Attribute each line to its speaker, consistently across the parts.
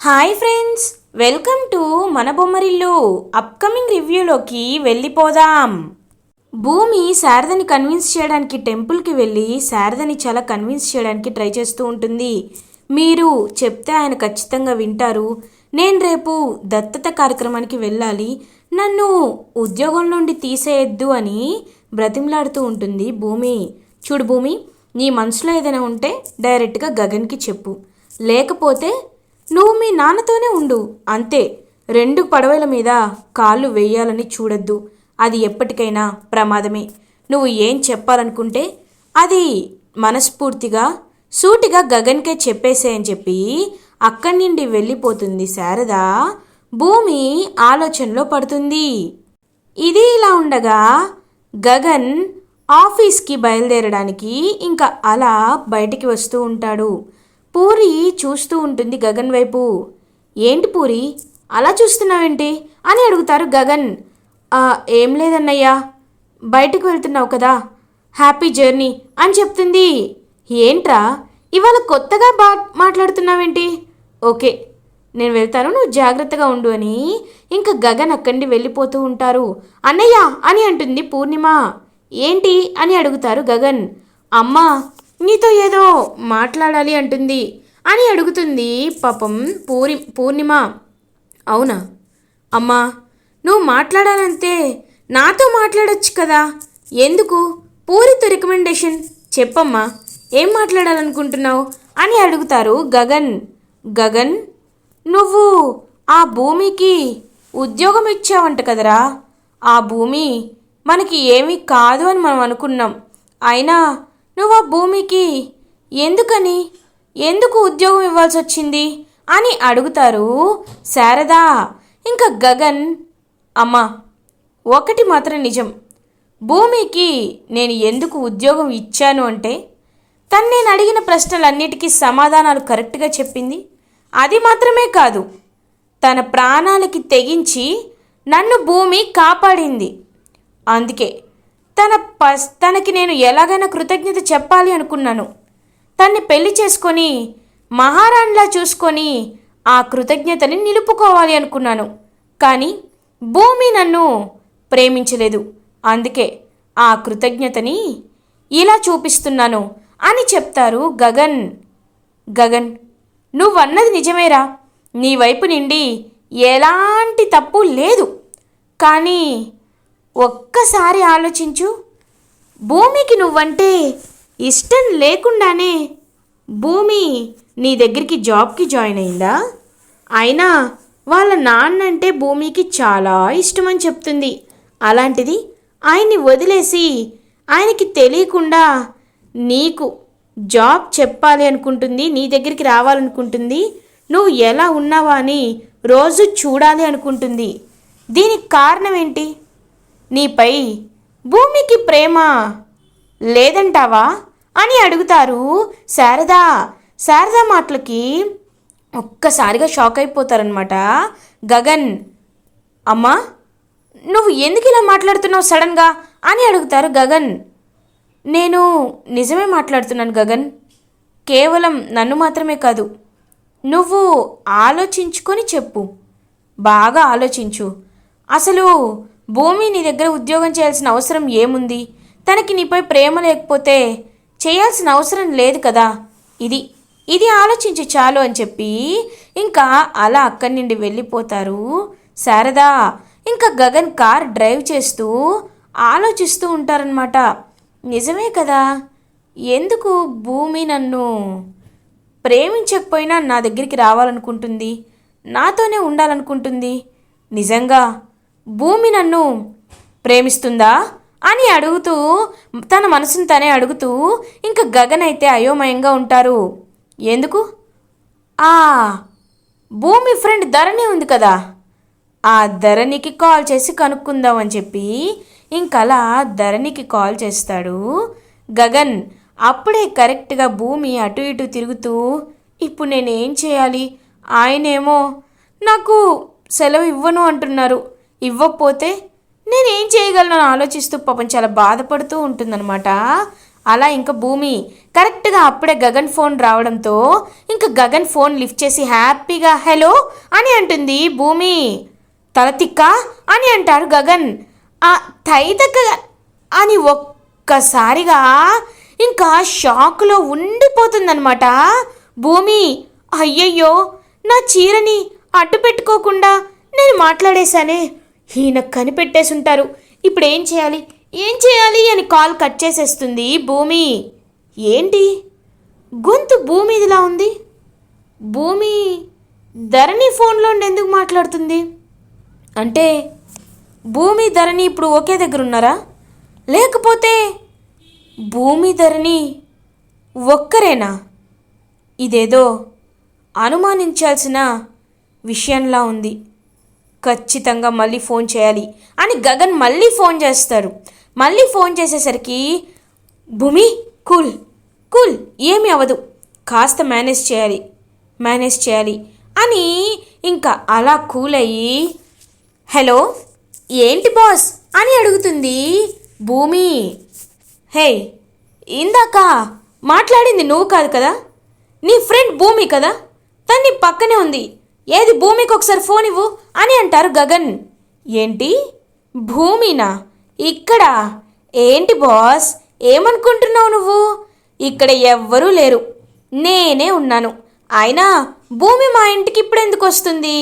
Speaker 1: Hi friends, welcome to మన Bommarillu. Upcoming రివ్యూలోకి వెళ్ళిపోదాం. భూమి శారదని కన్విన్స్ చేయడానికి టెంపుల్కి వెళ్ళి శారదని చాలా కన్విన్స్ చేయడానికి ట్రై చేస్తూ ఉంటుంది. మీరు చెప్తే ఆయన ఖచ్చితంగా వింటారు. నేను రేపు దత్తత కార్యక్రమానికి వెళ్ళాలి, నన్ను ఉద్యోగం నుండి తీసేయద్దు అని బ్రతిమలాడుతూ ఉంటుంది భూమి. చూడు భూమి, నీ మనసులో ఏదైనా ఉంటే డైరెక్ట్గా గగన్కి చెప్పు, లేకపోతే నువ్వు మీ నాన్నతోనే ఉండు అంతే. రెండు పడవల మీద కాళ్ళు వేయాలని చూడొద్దు, అది ఎప్పటికైనా ప్రమాదమే. నువ్వు ఏం చెప్పాలనుకుంటే అది మనస్ఫూర్తిగా సూటిగా గగన్కే చెప్పేసే అని చెప్పి అక్కడి నుండి వెళ్ళిపోతుంది శారద. భూమి ఆలోచనలో పడుతుంది. ఇది ఇలా ఉండగా గగన్ ఆఫీస్కి బయలుదేరడానికి ఇంకా అలా బయటికి వస్తూ ఉంటాడు. పూరి చూస్తూ ఉంటుంది గగన్ వైపు. ఏంటి పూరి అలా చూస్తున్నావేంటి అని అడుగుతారు గగన్. ఏం లేదన్నయ్యా, బయటకు వెళ్తున్నావు కదా, హ్యాపీ జర్నీ అని చెప్తుంది. ఏంట్రా ఇవాళ కొత్తగా మాట్లాడుతున్నావేంటి? ఓకే నేను వెళ్తాను, నువ్వు జాగ్రత్తగా ఉండు అని ఇంకా గగన్ అక్కడి వెళ్ళిపోతూ ఉంటారు. అన్నయ్య అని అంటుంది పూర్ణిమ. ఏంటి అని అడుగుతారు గగన్. అమ్మా నీతో ఏదో మాట్లాడాలి అంటుంది అని అడుగుతుంది పాపం పూర్ణిమ. అవునా అమ్మా, నువ్వు మాట్లాడాలంటే నాతో మాట్లాడొచ్చు కదా, ఎందుకు? పూరితో రికమెండేషన్ చెప్పమ్మా, ఏం మాట్లాడాలనుకుంటున్నావు అని అడుగుతారు గగన్. గగన్, నువ్వు ఆ భూమికి ఉద్యోగం ఇచ్చావంట కదరా, ఆ భూమి మనకి ఏమీ కాదు అని మనం అనుకున్నాం. అయినా నువ్వు ఆ భూమికి ఎందుకు ఉద్యోగం ఇవ్వాల్సి వచ్చింది అని అడుగుతారు శారద. ఇంకా గగన్, అమ్మా ఒకటి మాత్రం నిజం, భూమికి నేను ఎందుకు ఉద్యోగం ఇచ్చాను అంటే తను నేను అడిగిన ప్రశ్నలన్నిటికీ సమాధానాలు కరెక్ట్గా చెప్పింది. అది మాత్రమే కాదు, తన ప్రాణాలకి తెగించి నన్ను భూమి కాపాడింది. అందుకే తనకి నేను ఎలాగైనా కృతజ్ఞత చెప్పాలి అనుకున్నాను. తన్ని పెళ్లి చేసుకొని మహారాణిలా చూసుకొని ఆ కృతజ్ఞతని నిలుపుకోవాలి అనుకున్నాను. కానీ భూమి నన్ను ప్రేమించలేదు, అందుకే ఆ కృతజ్ఞతని ఇలా చూపిస్తున్నాను అని చెప్తారు గగన్. గగన్, నువ్వన్నది నిజమేరా, నీ వైపు నుండి ఎలాంటి తప్పు లేదు. కానీ ఒక్కసారి ఆలోచించు, భూమికి నువ్వంటే ఇష్టం లేకుండానే భూమి నీ దగ్గరికి జాబ్కి జాయిన్ అయిందా? అయినా వాళ్ళ నాన్నంటే భూమికి చాలా ఇష్టమని చెప్తుంది. అలాంటిది ఆయన్ని వదిలేసి ఆయనకి తెలియకుండా నీకు జాబ్ చెప్పాలి అనుకుంటుంది, నీ దగ్గరికి రావాలనుకుంటుంది, నువ్వు ఎలా ఉన్నావా అని రోజు చూడాలి అనుకుంటుంది. దీనికి కారణం ఏంటి? నీపై భూమికి ప్రేమ లేదంటావా అని అడుగుతారు శారద. శారద మాటలకి ఒక్కసారిగా షాక్ అయిపోతారనమాట గగన్. అమ్మా నువ్వు ఎందుకు ఇలా మాట్లాడుతున్నావు సడన్గా అని అడుగుతారు గగన్. నేను నిజమే మాట్లాడుతున్నాను గగన్, కేవలం నన్ను మాత్రమే కాదు, నువ్వు ఆలోచించుకొని చెప్పు, బాగా ఆలోచించు. అసలు భూమి నీ దగ్గర ఉద్యోగం చేయాల్సిన అవసరం ఏముంది? తనకి నీపై ప్రేమ లేకపోతే చేయాల్సిన అవసరం లేదు కదా. ఇది ఆలోచించి చాలు అని చెప్పి ఇంకా అలా అక్కడి నుండి వెళ్ళిపోతారు శారద. ఇంకా గగన్ కార్ డ్రైవ్ చేస్తూ ఆలోచిస్తూ ఉంటారనమాట. నిజమే కదా, ఎందుకు భూమి నన్ను ప్రేమించకపోయినా నా దగ్గరికి రావాలనుకుంటుంది, నాతోనే ఉండాలనుకుంటుంది? నిజంగా భూమి నన్ను ప్రేమిస్తుందా అని అడుగుతూ తన మనసును తనే అడుగుతూ ఇంకా గగన్ అయితే అయోమయంగా ఉంటారు. ఎందుకు? ఆ భూమి ఫ్రెండ్ ధరణి ఉంది కదా, ఆ ధరణికి కాల్ చేసి కనుక్కుందాం అని చెప్పి ఇంకలా ధరణికి కాల్ చేస్తాడు గగన్. అప్పుడే కరెక్ట్గా భూమి అటు ఇటు తిరుగుతూ, ఇప్పుడు నేనేం చేయాలి? ఆయనేమో నాకు సెలవు ఇవ్వను అంటున్నారు, ఇవ్వకపోతే నేనేం చేయగలను అని ఆలోచిస్తూ పాపం చాలా బాధపడుతూ ఉంటుందన్నమాట. అలా ఇంకా భూమి కరెక్ట్గా అప్పుడే గగన్ ఫోన్ రావడంతో ఇంకా గగన్ ఫోన్ లిఫ్ట్ చేసి హ్యాపీగా హలో అని అంటుంది భూమి. తలతిక్క అని అంటారు గగన్. తైతక్క అని ఒక్కసారిగా ఇంకా షాక్లో ఉండిపోతుందన్నమాట భూమి. అయ్యయ్యో, నా చీరని అడ్డు పెట్టుకోకుండా నేను మాట్లాడేశానే, ఈయన కనిపెట్టేసి ఉంటారు, ఇప్పుడు ఏం చేయాలి అని కాల్ కట్ చేసేస్తుంది భూమి. ఏంటి గొంతు భూమి ఇదిలా ఉంది? భూమి ధరణి ఫోన్లో ఎందుకు మాట్లాడుతుంది? అంటే భూమి ధరణి ఇప్పుడు ఒకే దగ్గర ఉన్నారా? లేకపోతే భూమి ధరణి ఒక్కరేనా? ఇదేదో అనుమానించాల్సిన విషయంలా ఉంది. ఖచ్చితంగా మళ్ళీ ఫోన్ చేయాలి అని గగన్ మళ్ళీ ఫోన్ చేస్తారు. మళ్ళీ ఫోన్ చేసేసరికి భూమి కూల్ కూల్, ఏమీ అవ్వదు, కాస్త మేనేజ్ చేయాలి అని ఇంకా అలా కూల్ అయ్యి హలో ఏంటి బాస్ అని అడుగుతుంది భూమి. హే, ఇందాక మాట్లాడింది నువ్వు కాదు కదా, నీ ఫ్రెండ్ భూమి కదా, తన్ని పక్కనే ఉంది, ఏది భూమికి ఒకసారి ఫోన్ ఇవ్వు అని అంటారు గగన్. ఏంటి భూమినా ఇక్కడ? ఏంటి బాస్ ఏమనుకుంటున్నావు నువ్వు? ఇక్కడ ఎవ్వరూ లేరు, నేనే ఉన్నాను. అయినా భూమి మా ఇంటికి ఇప్పుడు ఎందుకు వస్తుంది?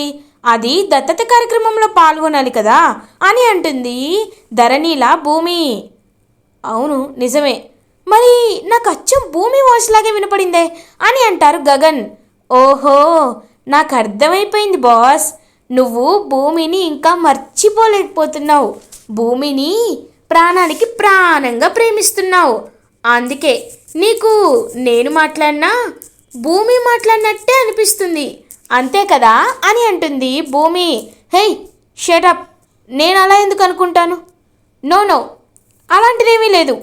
Speaker 1: అది దత్తత కార్యక్రమంలో పాల్గొనాలి కదా అని అంటుంది ధరణిలా భూమి. అవును నిజమే, మరి నాకు అచ్చం భూమి వాయిస్ లాగే వినపడిందే అని అంటారు గగన్. ఓహో, నాకు అర్థమైపోయింది బాస్, నువ్వు భూమిని ఇంకా మర్చిపోలేకపోతున్నావు, భూమిని ప్రాణానికి ప్రాణంగా ప్రేమిస్తున్నావు, అందుకే నీకు నేను మాట్లాడినా భూమి మాట్లాడినట్టే అనిపిస్తుంది, అంతే కదా అని అంటుంది భూమి. హే షటప్, నేను అలా ఎందుకు అనుకుంటాను? నో, అలాంటిదేమీ లేదు,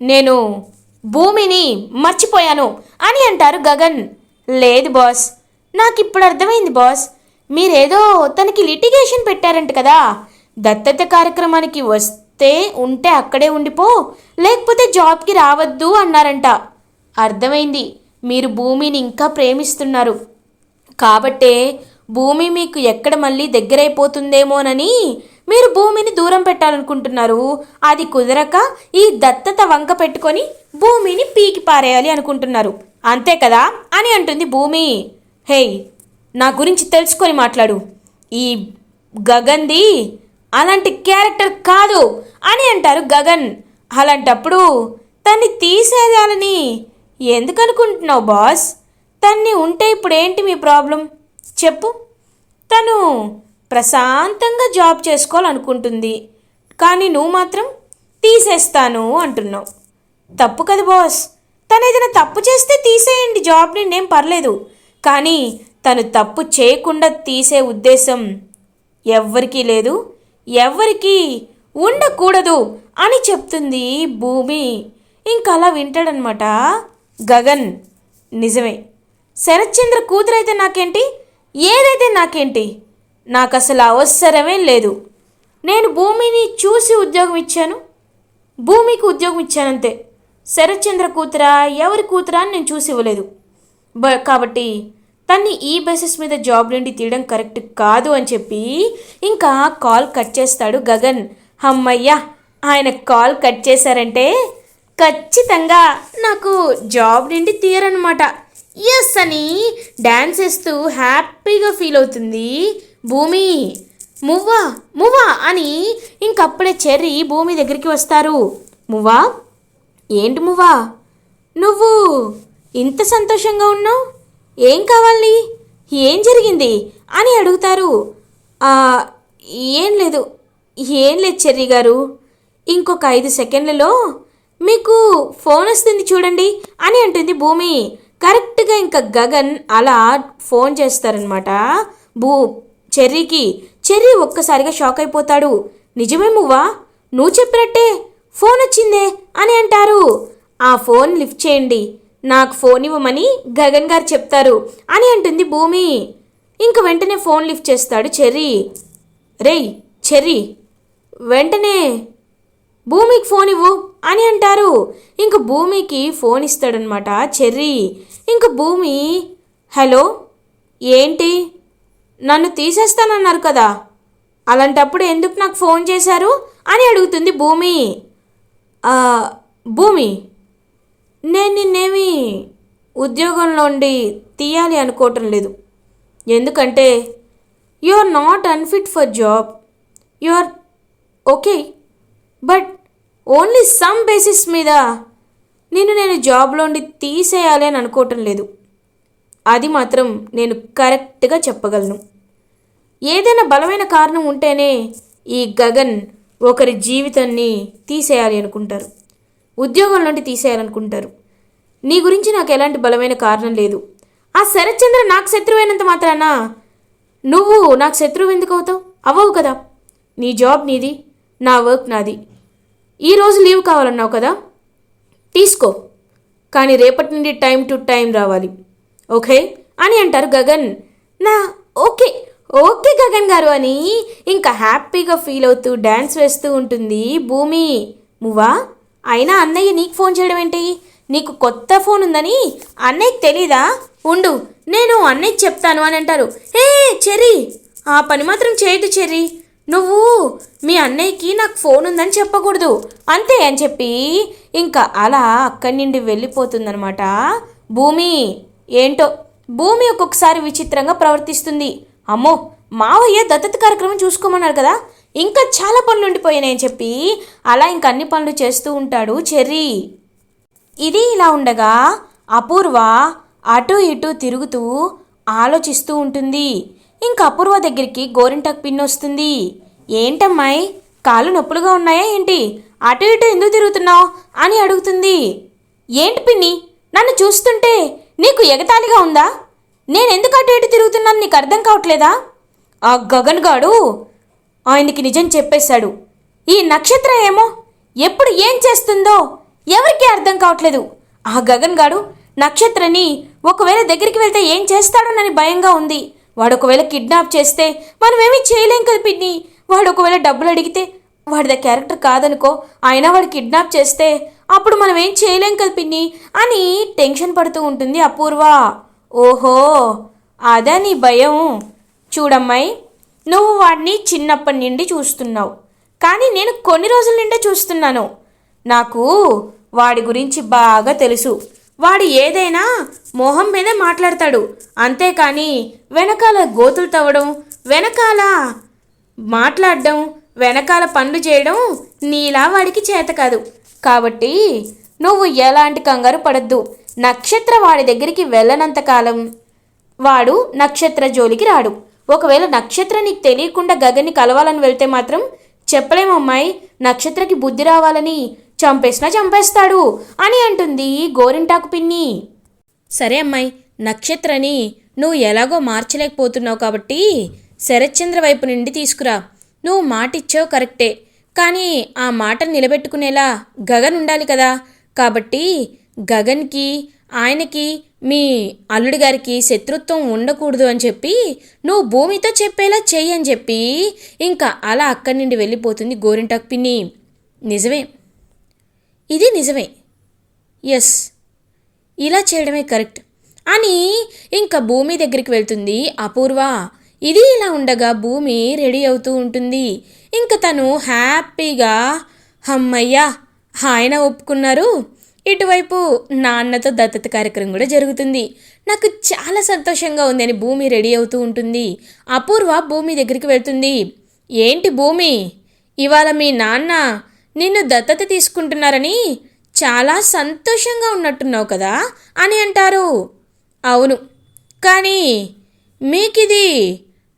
Speaker 1: నేను భూమిని మర్చిపోయాను అని అంటారు గగన్. లేదు బాస్, నాకు ఇప్పుడు అర్థమైంది బాస్, మీరేదో తనకి లిటిగేషన్ పెట్టారంట కదా, దత్తత కార్యక్రమానికి ఉంటే అక్కడే ఉండిపో, లేకపోతే జాబ్కి రావద్దు అన్నారంట. అర్థమైంది, మీరు భూమిని ఇంకా ప్రేమిస్తున్నారు కాబట్టే భూమి మీకు ఎక్కడ మళ్ళీ దగ్గరైపోతుందేమోనని మీరు భూమిని దూరం పెట్టాలనుకుంటున్నారు. అది కుదరక ఈ దత్తత వంక పెట్టుకొని భూమిని పీకి పారేయాలి అనుకుంటున్నారు, అంతే కదా అని అంటుంది భూమి. హే, నా గురించి తెలుసుకొని మాట్లాడు, ఈ గగన్ది అలాంటి క్యారెక్టర్ కాదు అని అంటారు గగన్. అలాంటప్పుడు తన్ని తీసేయాలని ఎందుకు అనుకుంటున్నావు బాస్? తన్ని ఉంటే ఇప్పుడు ఏంటి మీ ప్రాబ్లం చెప్పు? తను ప్రశాంతంగా జాబ్ చేసుకోవాలనుకుంటుంది, కానీ నువ్వు మాత్రం తీసేస్తాను అంటున్నావు. తప్పు కదా బాస్, తను ఏదైనా తప్పు చేస్తే తీసేయండి జాబ్ని, నేనేం పర్లేదు, కానీ తను తప్పు చేయకుండా తీసే ఉద్దేశం ఎవ్వరికీ లేదు, ఎవ్వరికీ ఉండకూడదు అని చెప్తుంది భూమి. ఇంకా అలా వింటాడనమాట గగన్. నిజమే, శరత్చంద్ర కూతురైతే నాకేంటి, ఏదైతే నాకేంటి, నాకు అసలు అవసరమే లేదు. నేను భూమిని చూసి ఉద్యోగం ఇచ్చాను, భూమికి ఉద్యోగం ఇచ్చానంతే. శరత్చంద్ర కూతురా ఎవరి కూతురా అని నేను చూసి ఇవ్వలేదు. కాబట్టి తన్ని ఈ బేసిస్ మీద జాబ్ నుండి తీయడం కరెక్ట్ కాదు అని చెప్పి ఇంకా కాల్ కట్ చేస్తాడు గగన్. అమ్మయ్యా, ఆయన కాల్ కట్ చేశారంటే ఖచ్చితంగా నాకు జాబ్ నుండి తీయరనమాట, ఎస్ అని డ్యాన్స్ వేస్తూ హ్యాపీగా ఫీల్ అవుతుంది భూమి. మువ్వా అని ఇంకప్పుడే చెర్రీ భూమి దగ్గరికి వస్తారు. మువ్వా, ఏంటి మువ్వా నువ్వు ఇంత సంతోషంగా ఉన్నావు, ఏం కావాలి, ఏం జరిగింది అని అడుగుతారు. ఏం లేదు చెర్రీ గారు, ఇంకొక 5 సెకండ్లలో మీకు ఫోన్ వస్తుంది చూడండి అని అంటుంది భూమి. కరెక్ట్గా ఇంకా గగన్ అలా ఫోన్ చేస్తారనమాట చెర్రీకి. చెర్రీ ఒక్కసారిగా షాక్ అయిపోతాడు. నిజమే మువ్వా, నువ్వు చెప్పినట్టే ఫోన్ వచ్చిందే అని అంటారు. ఆ ఫోన్ లిఫ్ట్ చేయండి, నాకు ఫోన్ ఇవ్వమని గగన్ గారు చెప్తారు అని అంటుంది భూమి. ఇంక వెంటనే ఫోన్ లిఫ్ట్ చేస్తాడు చెర్రీ. రేయ్ చెర్రీ, వెంటనే భూమికి ఫోన్ ఇవ్వు అని అంటారు. ఇంక భూమికి ఫోన్ ఇస్తాడనమాట చెర్రీ. ఇంక భూమి, హలో, ఏంటి, నన్ను తీసేస్తానన్నారు కదా, అలాంటప్పుడు ఎందుకు నాకు ఫోన్ చేశారు అని అడుగుతుంది భూమి. భూమి, నేను నిన్నేమి ఉద్యోగంలోండి తీయాలి అనుకోవటం లేదు. ఎందుకంటే you are not unfit for job, you are okay, but only some basis మీద నేను జాబ్లోండి తీసేయాలి అని అనుకోవటం లేదు. అది మాత్రం నేను కరెక్ట్గా చెప్పగలను. ఏదైనా బలమైన కారణం ఉంటేనే ఈ గగన్ ఒకరి జీవితాన్ని తీసేయాలి అనుకుంటారు, ఉద్యోగంలోండి తీసేయాలనుకుంటారు. నీ గురించి నాకు ఎలాంటి బలమైన కారణం లేదు. ఆ శరత్చంద్ర నాకు శత్రువైనంత మాత్రాన నువ్వు నాకు శత్రువు ఎందుకు అవుతావు? అవ్వవు కదా. నీ జాబ్ నీది, నా వర్క్ నాది. ఈరోజు లీవ్ కావాలన్నావు కదా, తీసుకో, కానీ రేపటి నుండి టైం టు టైం రావాలి, ఓకే అని అంటారు గగన్. నా ఓకే ఓకే గగన్ గారు అని ఇంకా హ్యాపీగా ఫీల్ అవుతూ డ్యాన్స్ వేస్తూ ఉంటుంది భూమి. మువ్వా, అయినా అన్నయ్య నీకు ఫోన్ చేయడం ఏంటి? నీకు కొత్త ఫోన్ ఉందని అన్నయ్యకి తెలీదా? ఉండు, నేను అన్నయ్యకి చెప్తాను అని అంటారు. ఏ చెర్రీ, ఆ పని మాత్రం చేయదు చెర్రీ, నువ్వు మీ అన్నయ్యకి నాకు ఫోన్ ఉందని చెప్పకూడదు అంతే అని చెప్పి ఇంకా అలా అక్కడి నుండి వెళ్ళిపోతుందనమాట భూమి. ఏంటో భూమి ఒక్కొక్కసారి విచిత్రంగా ప్రవర్తిస్తుంది. అమ్మో, మావయ్య దత్తత కార్యక్రమం చూసుకోమన్నారు కదా, ఇంకా చాలా పనులు ఉండిపోయాయని చెప్పి అలా ఇంక అన్ని పనులు చేస్తూ ఉంటాడు చెర్రీ. ఇది ఇలా ఉండగా అపూర్వ అటు ఇటు తిరుగుతూ ఆలోచిస్తూ ఉంటుంది. ఇంక అపూర్వ దగ్గరికి గోరింటాకు పిన్ని వస్తుంది. ఏంటమ్మాయి, కాళ్ళు నొప్పులుగా ఉన్నాయా ఏంటి? అటు ఇటు ఎందుకు తిరుగుతున్నావు అని అడుగుతుంది. ఏంటి పిన్ని, నన్ను చూస్తుంటే నీకు ఎగతాళిగా ఉందా? నేనెందుకు అటు ఇటు తిరుగుతున్నాను నీకు అర్థం కావట్లేదా? ఆ గగన్ గాడు ఆయనకి నిజం చెప్పేశాడు. ఈ నక్షత్ర ఏమో ఎప్పుడు ఏం చేస్తుందో ఎవరికీ అర్థం కావట్లేదు. ఆ గగన్ గాడు నక్షత్రని ఒకవేళ దగ్గరికి వెళ్తే ఏం చేస్తాడోనని భయంగా ఉంది. వాడు ఒకవేళ కిడ్నాప్ చేస్తే మనమేమీ చేయలేం కదా పిన్ని. వాడు ఒకవేళ డబ్బులు అడిగితే వాడిద క్యారెక్టర్ కాదనుకో, అయినా వాడు కిడ్నాప్ చేస్తే అప్పుడు మనం ఏం చేయలేం కదా పిన్ని అని టెన్షన్ పడుతూ ఉంటుంది అపూర్వ. ఓహో, అదా నీ భయం. చూడమ్మాయి, నువ్వు వాడిని చిన్నప్పటి నుండి చూస్తున్నావు, కానీ నేను కొన్ని రోజుల నుండే చూస్తున్నాను. నాకు వాడి గురించి బాగా తెలుసు. వాడు ఏదైనా మొహం మీదే మాట్లాడతాడు, అంతేకాని వెనకాల గోతులు తవ్వడం, వెనకాల మాట్లాడడం, వెనకాల పనులు చేయడం నీలా వాడికి చేత కాదు. కాబట్టి నువ్వు ఎలాంటి కంగారు పడద్దు. నక్షత్ర వాడి దగ్గరికి వెళ్ళనంతకాలం వాడు నక్షత్ర జోలికి రాడు. ఒకవేళ నక్షత్ర నీకు తెలియకుండా గగన్ని కలవాలని వెళ్తే మాత్రం చెప్పలేమమ్మాయి, నక్షత్రకి బుద్ధి రావాలని చంపేసినా చంపేస్తాడు అని అంటుంది గోరింటాకు పిన్ని. సరే అమ్మాయి, నక్షత్రని నువ్వు ఎలాగో మార్చలేకపోతున్నావు కాబట్టి శరత్చంద్ర వైపు నుండి తీసుకురా. నువ్వు మాట ఇచ్చావు కరెక్టే, కానీ ఆ మాటను నిలబెట్టుకునేలా గగన్ ఉండాలి కదా. కాబట్టి గగన్కి ఆయనకి మీ అల్లుడి గారికి శత్రుత్వం ఉండకూడదు అని చెప్పి నువ్వు భూమితో చెప్పేలా చెయ్యి అని చెప్పి ఇంకా అలా అక్కడి నుండి వెళ్ళిపోతుంది గోరింటాకు పిన్ని. నిజమే, ఇది నిజమే, ఎస్, ఇలా చేయడమే కరెక్ట్ అని ఇంకా భూమి దగ్గరికి వెళ్తుంది అపూర్వ. ఇది ఇలా ఉండగా భూమి రెడీ అవుతూ ఉంటుంది. ఇంకా తను హ్యాపీగా అమ్మయ్యా ఆయన ఒప్పుకున్నారు, ఇటువైపు నాన్నతో దత్తత కార్యక్రమం కూడా జరుగుతుంది, నాకు చాలా సంతోషంగా ఉంది అని భూమి రెడీ అవుతూ ఉంటుంది. అపూర్వ భూమి దగ్గరికి వెళ్తుంది. ఏంటి భూమి, ఇవాళ మీ నాన్న నిన్ను దత్తత తీసుకుంటున్నారని చాలా సంతోషంగా ఉన్నట్టున్నావు కదా అని అంటారు. అవును, కానీ మీకిది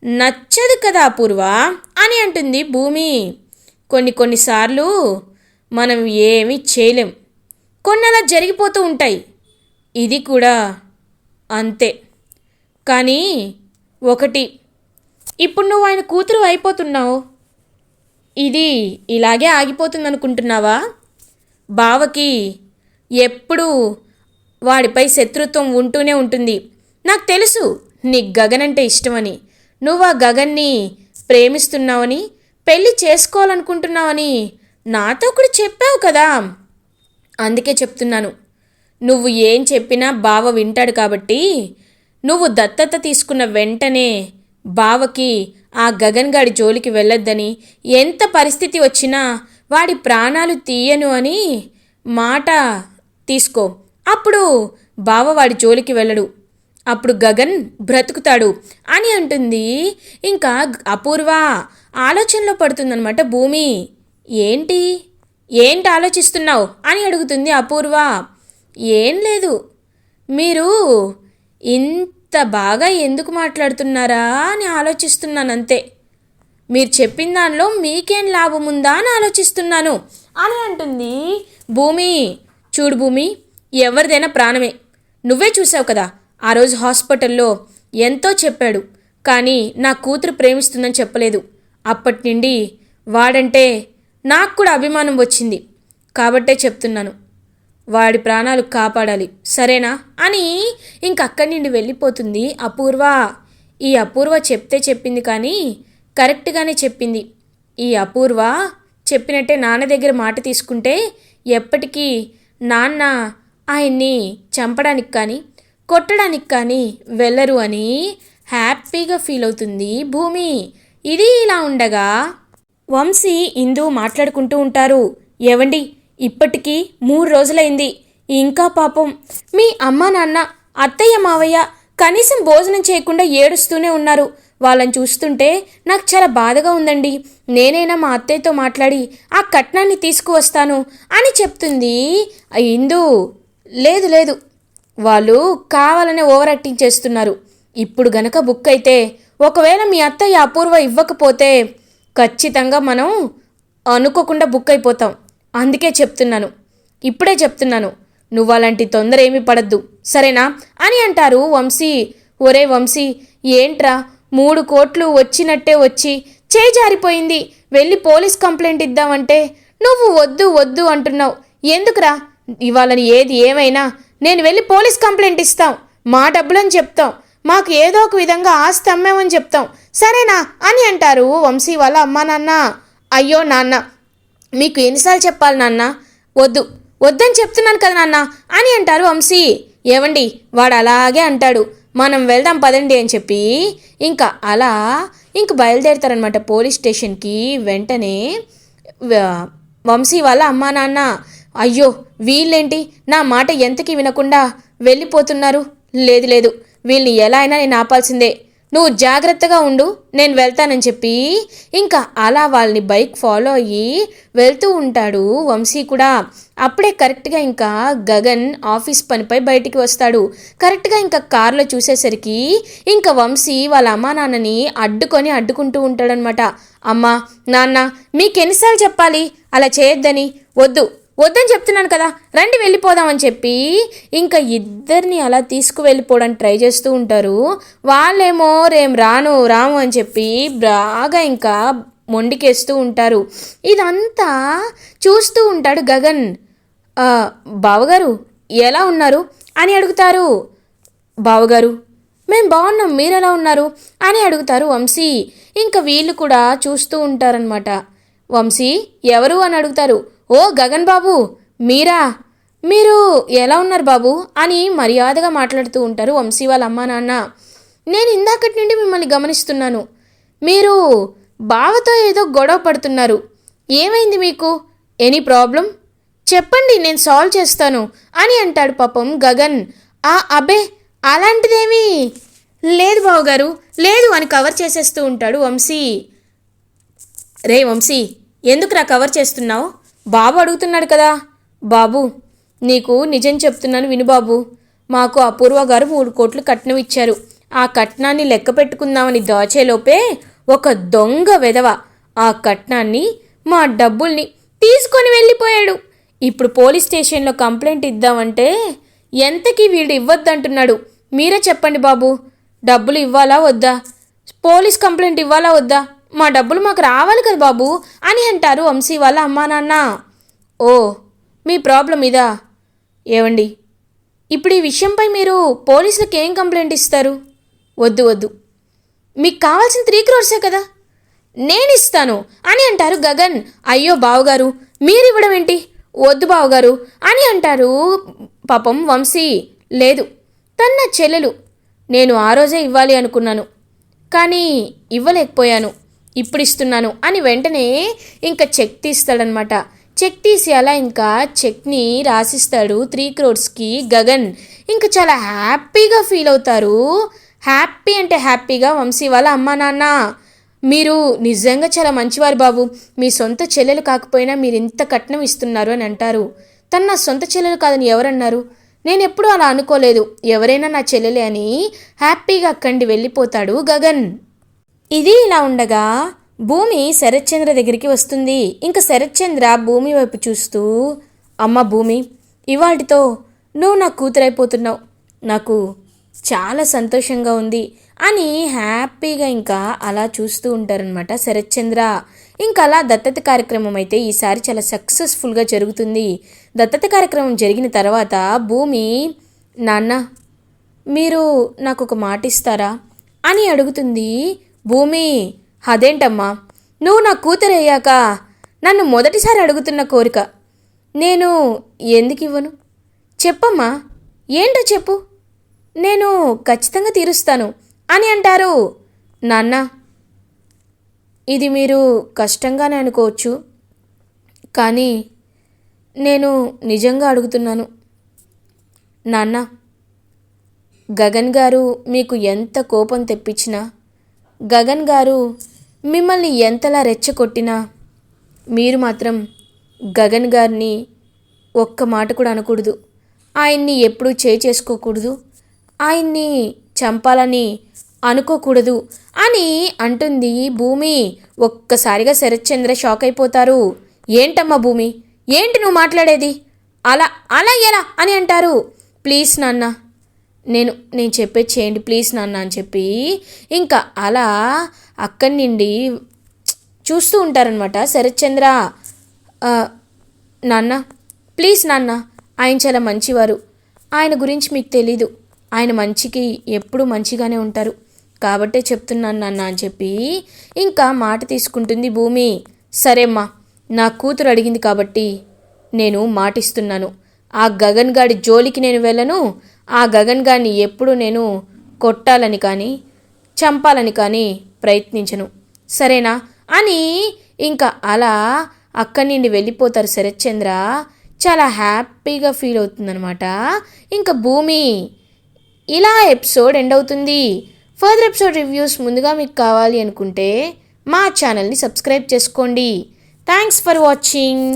Speaker 1: నచ్చదు కదా అపూర్వ అని అంటుంది భూమి. కొన్నిసార్లు మనం ఏమీ చేయలేం, కొన్ని అలా జరిగిపోతూ ఉంటాయి, ఇది కూడా అంతే. కానీ ఒకటి, ఇప్పుడు నువ్వు ఆయన కూతురు అయిపోతున్నావు, ఇది ఇలాగే ఆగిపోతుంది అనుకుంటున్నావా? బావకి ఎప్పుడూ వాడిపై శత్రుత్వం ఉంటూనే ఉంటుంది. నాకు తెలుసు నీకు గగన్ అంటే ఇష్టమని, నువ్వు ఆ గగన్ని ప్రేమిస్తున్నావని, పెళ్ళి చేసుకోవాలనుకుంటున్నావని నాతో కూడా చెప్పావు కదా. అందుకే చెప్తున్నాను, నువ్వు ఏం చెప్పినా బావ వింటాడు కాబట్టి నువ్వు దత్తత తీసుకున్న వెంటనే బావకి ఆ గగన్ గాడి జోలికి వెళ్ళొద్దని, ఎంత పరిస్థితి వచ్చినా వాడి ప్రాణాలు తీయను అని మాట తీసుకో. అప్పుడు బావ వాడి జోలికి వెళ్ళడు, అప్పుడు గగన్ బ్రతుకుతాడు అని అంటుంది. ఇంకా అపూర్వ ఆలోచనలో పడుతుందన్నమాట భూమి. ఏంటి ఏంటి ఆలోచిస్తున్నావు అని అడుగుతుంది అపూర్వ. ఏం లేదు, మీరు ఇంత బాగా ఎందుకు మాట్లాడుతున్నారా అని ఆలోచిస్తున్నానంతే. మీరు చెప్పిన దానిలో మీకేం లాభం ఉందా అని ఆలోచిస్తున్నాను అని అంటుంది భూమి. చూడు భూమి, ఎవరిదైనా ప్రాణమే. నువ్వే చూసావు కదా ఆ రోజు హాస్పిటల్లో ఎంతో చెప్పాడు, కానీ నా కూతురు ప్రేమిస్తుందని చెప్పలేదు. అప్పటి నుండి వాడంటే నాకు కూడా అభిమానం వచ్చింది కాబట్టే చెప్తున్నాను, వాడి ప్రాణాలు కాపాడాలి, సరేనా అని ఇంకక్కడి నుండి వెళ్ళిపోతుంది అపూర్వ. ఈ అపూర్వ చెప్తే చెప్పింది కానీ కరెక్ట్గానే చెప్పింది. ఈ అపూర్వ చెప్పినట్టే నాన్న దగ్గర మాట తీసుకుంటే ఎప్పటికీ నాన్న ఆయన్ని చంపడానికి కానీ కొట్టడానికి కానీ వెళ్ళరు అని హ్యాపీగా ఫీల్ అవుతుంది భూమి. ఇది ఇలా ఉండగా వంశీ ఇందు మాట్లాడుకుంటూ ఉంటారు. ఏవండి, ఇప్పటికీ 3 రోజులైంది, ఇంకా పాపం మీ అమ్మ నాన్న అత్తయ్య మావయ్య కనీసం భోజనం చేయకుండా ఏడుస్తూనే ఉన్నారు. వాళ్ళని చూస్తుంటే నాకు చాలా బాధగా ఉందండి. నేనైనా మా అత్తయ్యతో మాట్లాడి ఆ కట్నాన్ని తీసుకువస్తాను అని చెప్తుంది ఇందు. లేదు లేదు, వాళ్ళు కావాలనే ఓవర్ యాక్టింగ్ చేస్తున్నారు. ఇప్పుడు గనక బుక్ అయితే ఒకవేళ మీ అత్తయ్య అపూర్వ ఇవ్వకపోతే ఖచ్చితంగా మనం అనుకోకుండా బుక్ అయిపోతాం. అందుకే చెప్తున్నాను, ఇప్పుడే చెప్తున్నాను, నువ్వు అలాంటి తొందర ఏమీ పడద్దు, సరేనా అని అంటారు వంశీ. ఒరే వంశీ, ఏంట్రా 3 కోట్లు వచ్చినట్టే వచ్చి చేయి జారిపోయింది, వెళ్ళి పోలీస్ కంప్లైంట్ ఇద్దామంటే నువ్వు వద్దు వద్దు అంటున్నావు. ఎందుకురా? ఇవాళని ఏది ఏమైనా నేను వెళ్ళి పోలీస్ కంప్లైంట్ ఇస్తాం, మా డబ్బులని చెప్తాం, మాకు ఏదో ఒక విధంగా ఆస్తి అమ్మామని చెప్తాం, సరేనా అని అంటారు వంశీ వాళ్ళ అమ్మా నాన్న. అయ్యో నాన్న, మీకు ఎన్నిసార్లు చెప్పాలి నాన్న, వద్దు వద్దని చెప్తున్నాను కదా నాన్న అని అంటారు వంశీ. ఏవండి, వాడు అలాగే అంటాడు, మనం వెళ్దాం పదండి అని చెప్పి ఇంక బయలుదేరుతారనమాట పోలీస్ స్టేషన్కి. వెంటనే వంశీ వాళ్ళ అమ్మా నాన్న, అయ్యో వీళ్ళేంటి నా మాట ఎంతకీ వినకుండా వెళ్ళిపోతున్నారు, లేదు లేదు వీళ్ళని ఎలా అయినా నేను ఆపాల్సిందే, నువ్వు జాగ్రత్తగా ఉండు, నేను వెళ్తానని చెప్పి ఇంకా అలా వాళ్ళని బైక్ ఫాలో అయ్యి వెళ్తూ ఉంటాడు వంశీ కూడా. అప్పుడే కరెక్ట్గా ఇంకా గగన్ ఆఫీస్ పనిపై బయటికి వస్తాడు. కరెక్ట్గా ఇంకా కారులో చూసేసరికి ఇంకా వంశీ వాళ్ళ అమ్మా నాన్నని అడ్డుకుంటూ ఉంటాడనమాట. అమ్మా నాన్న, మీకెన్నిసార్లు చెప్పాలి అలా చేయొద్దని, వద్దని చెప్తున్నాను కదా, రండి వెళ్ళిపోదామని చెప్పి ఇంకా ఇద్దరిని అలా తీసుకువెళ్ళిపోవడానికి ట్రై చేస్తూ ఉంటారు. వాళ్ళేమో రాము అని చెప్పి బాగా ఇంకా మొండికేస్తూ ఉంటారు. ఇదంతా చూస్తూ ఉంటాడు గగన్. బావగారు ఎలా ఉన్నారు అని అడుగుతారు. బావగారు మేం బాగున్నాం, మీరెలా ఉన్నారు అని అడుగుతారు వంశీ. ఇంకా వీళ్ళు కూడా చూస్తూ ఉంటారనమాట. వంశీ ఎవరు అని అడుగుతారు. ఓ గగన్ బాబు, మీరు ఎలా ఉన్నారు బాబు అని మర్యాదగా మాట్లాడుతూ ఉంటారు వంశీ వాళ్ళ అమ్మా నాన్న. నేను ఇందాకటి నుండి మిమ్మల్ని గమనిస్తున్నాను, మీరు బావతో ఏదో గొడవ పడుతున్నారు, ఏమైంది మీకు? ఎనీ ప్రాబ్లం చెప్పండి, నేను సాల్వ్ చేస్తాను అని అంటాడు పాపం గగన్. అబ్బే అలాంటిదేమీ లేదు బావగారు, లేదు అని కవర్ చేసేస్తూ ఉంటాడు వంశీ. రే వంశీ, ఎందుకురా కవర్ చేస్తున్నావు? బాబు అడుగుతున్నాడు కదా. బాబు నీకు నిజం చెప్తున్నాను విను బాబు, మాకు అపూర్వ గారు 3 కోట్లు కట్నం ఇచ్చారు. ఆ కట్నాన్ని లెక్క పెట్టుకుందామని దాచేలోపే ఒక దొంగ వెధవ ఆ కట్నాన్ని మా డబ్బుల్ని తీసుకొని వెళ్ళిపోయాడు. ఇప్పుడు పోలీస్ స్టేషన్లో కంప్లైంట్ ఇద్దామంటే ఎంతకీ వీడు ఇవ్వద్దంటున్నాడు. మీరే చెప్పండి బాబు, డబ్బులు ఇవ్వాలా వద్దా? పోలీస్ కంప్లైంట్ ఇవ్వాలా వద్దా? మా డబ్బులు మాకు రావాలి కదా బాబు అని అంటారు వంశీ వాళ్ళ అమ్మా నాన్న. ఓ మీ ప్రాబ్లం ఇదా? ఏవండి, ఇప్పుడు ఈ విషయంపై మీరు పోలీసులకు ఏం కంప్లైంట్ ఇస్తారు? వద్దు, మీకు కావాల్సిన 3 crores కదా, నేను ఇస్తాను అని అంటారు గగన్. అయ్యో బావగారు, మీరు ఇవ్వడం ఏంటి? వద్దు బావగారు అని అంటారు పాపం వంశీ. లేదు, తన చెల్లెలు, నేను ఆ రోజే ఇవ్వాలి అనుకున్నాను కానీ ఇవ్వలేకపోయాను, ఇప్పుడు ఇస్తున్నాను అని వెంటనే ఇంకా చెక్ తీస్తాడనమాట. చెక్ తీసి అలా ఇంకా చెక్ని రాసిస్తాడు 3 crores గగన్. ఇంకా చాలా హ్యాపీగా ఫీల్ అవుతారు. హ్యాపీ అంటే హ్యాపీగా వంశీ వాళ్ళ అమ్మా నాన్న. మీరు నిజంగా చాలా మంచివారు బాబు, మీ సొంత చెల్లెలు కాకపోయినా మీరు ఇంత కట్నం ఇస్తున్నారు అని అంటారు. తను నా సొంత చెల్లెలు కాదని ఎవరన్నారు? నేను ఎప్పుడూ అలా అనుకోలేదు, ఎవరైనా నా చెల్లెలే అని హ్యాపీగా అక్కడి వెళ్ళిపోతాడు గగన్. ఇది ఇలా ఉండగా భూమి శరత్చంద్ర దగ్గరికి వస్తుంది. ఇంకా శరత్చంద్ర భూమి వైపు చూస్తూ, అమ్మ భూమి, ఇవాటితో నువ్వు నా కూతురైపోతున్నావు, నాకు చాలా సంతోషంగా ఉంది అని హ్యాపీగా ఇంకా అలా చూస్తూ ఉంటారనమాట శరత్చంద్ర. ఇంకా అలా దత్తత కార్యక్రమం అయితే ఈసారి చాలా సక్సెస్ఫుల్గా జరుగుతుంది. దత్తత కార్యక్రమం జరిగిన తర్వాత భూమి, నాన్న మీరు నాకు ఒక మాట ఇస్తారా అని అడుగుతుంది. భూమి, అదేంటమ్మా, నువ్వు నా కూతురు అయ్యాక నన్ను మొదటిసారి అడుగుతున్న కోరిక, నేను ఎందుకు ఇవ్వను? చెప్పమ్మా, ఏంటో చెప్పు, నేను ఖచ్చితంగా తీరుస్తాను అని అంటారు. నాన్న, ఇది మీరు కష్టంగానే అనుకోవచ్చు కానీ నేను నిజంగా అడుగుతున్నాను. నాన్న, గగన్ గారు మీకు ఎంత కోపం తెప్పించినా, గగన్ గారు మిమ్మల్ని ఎంతలా రెచ్చగొట్టినా మీరు మాత్రం గగన్ గారిని ఒక్క మాట కూడా అనకూడదు, ఆయన్ని ఎప్పుడూ చేసుకోకూడదు, ఆయన్ని చంపాలని అనుకోకూడదు అని అంటుంది భూమి. ఒక్కసారిగా శరత్చంద్ర షాక్ అయిపోతారు. ఏంటమ్మా భూమి, ఏంటి నువ్వు మాట్లాడేది? అలా అలా ఎలా అని అంటారు. ప్లీజ్ నాన్న, నేను చెప్పేది చేయండి ప్లీజ్ నాన్న అని చెప్పి ఇంకా అలా అక్కడి నుండి చూస్తూ ఉంటారనమాట శరత్చంద్ర. నాన్న ప్లీజ్ నాన్న, ఆయన చాలా మంచివారు, ఆయన గురించి మీకు తెలీదు, ఆయన మంచికి ఎప్పుడూ మంచిగానే ఉంటారు కాబట్టే చెప్తున్నాను నాన్న అని చెప్పి ఇంకా మాట తీసుకుంటుంది భూమి. సరేమ్మా, నా కూతురు అడిగింది కాబట్టి నేను మాటిస్తున్నాను, ఆ గగన్ గాడి జోలికి నేను వెళ్ళను, ఆ గగన్ గాడిని ఎప్పుడు నేను కొట్టాలని కానీ చంపాలని కానీ ప్రయత్నించను, సరేనా అని ఇంకా అలా అక్కడి నుండి వెళ్ళిపోతారు శరత్చంద్ర. చాలా హ్యాపీగా ఫీల్ అవుతుందనమాట ఇంకా భూమి. ఇలా ఎపిసోడ్ ఎండ్ అవుతుంది. ఫర్దర్ ఎపిసోడ్ రివ్యూస్ ముందుగా మీకు కావాలి అనుకుంటే మా ఛానల్ని సబ్స్క్రైబ్ చేసుకోండి. Thanks for watching.